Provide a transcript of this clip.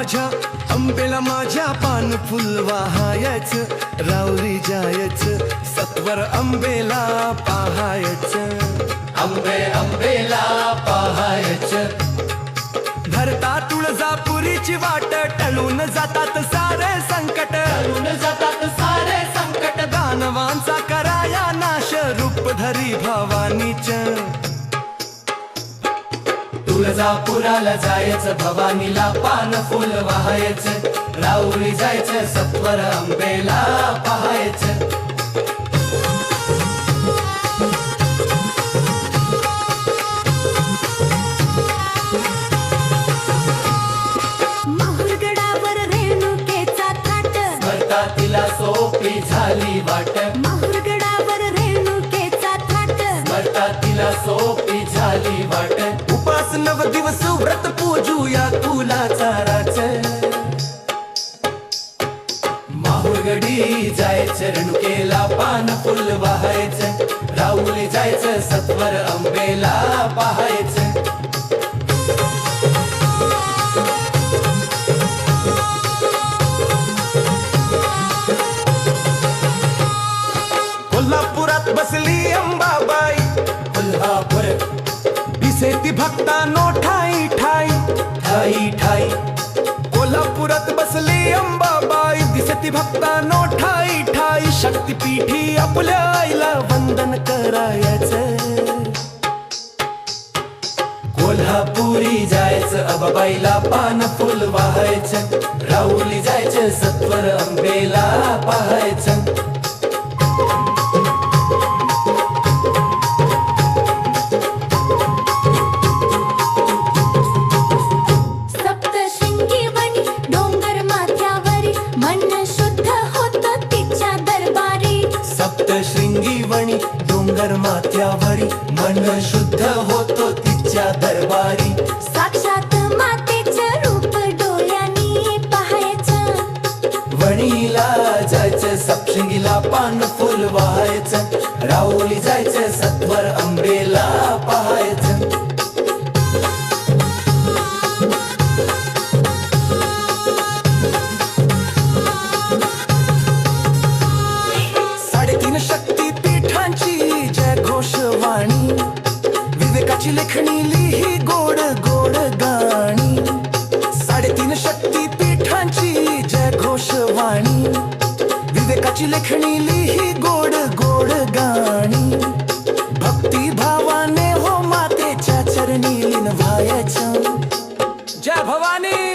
माझ्या अंबेला माझ्या पान फुल वाहायचं, राऊरी जायचं सत्वर अंबेला पाहायचं. अंबे अंबेला पाहायचं. धरता तुळजापुरीची वाट, टळून जातात सारे संकट, टळून जातात सारे संकट. दानवांचा कराया नाश, रूप धरी भवानीच. तुळजापुराला जायचं, भवानीला पान फुल वाहायचं, राऊरी जायचं सत्वर अंबेला पाहायचं. माहुरगडावर रेणुकेचा थाट, स्मरता तिला सोपी झाली वाट. माहुरगडावर रेणुकेचा थाट, स्मरता तिला सोपी झाली वाट. उपास नव दिवस व्रत पूजूया कुलाचा राच. माहुरगडी जायचं, रेणुकेला पान फुल वाहायचं, राऊरी जायचं सत्वर अंबेला पाहायचं. कोल्हापुरात बसली अंबाबाई, कोल्हापूर दिसे ती भक्तांनो ठाई ठाई. ठाई ठाई. कोल्हापुरात बसली अंबाबाई, दिसे ती भक्तांनो ठाई ठाई. शक्तिपीठी आपल्या आईला वंदन करायचं. कोल्हापुरी जायचं, अबाबाईला पान फुल वाहायचं, राऊरी जायचं सत्वर अंबेला पाहायचं. सप्तशृंगी वनी डोंगर माथ्यावरी, मन शुद्ध होतं तिच्या दरबारी. सप्तशृंगी वणी डोंगर माथ्यावरी, मन शुद्ध होतो तिच्या दरबारी. साक्षात मातेचं रूप डोळ्यांनी पाहायचं. वणीला जायचं, सप्तशृंगीला पान फुल वाहायचं, राऊरी जायचं सत्वर अंबेला पाहायचं. साडेतीन शक्तीपीठांची जय घोषवाणी, विवेकाची लेखणी लिही गोड गोड गाणी. साडेतीन शक्तीपीठांची जय घोषवाणी, विवेकाची लेखणी लिही गोड गोड गाणी. भक्ती भावाने हो मातेच्या चरणी लीन व्हायचं. जय भवानी.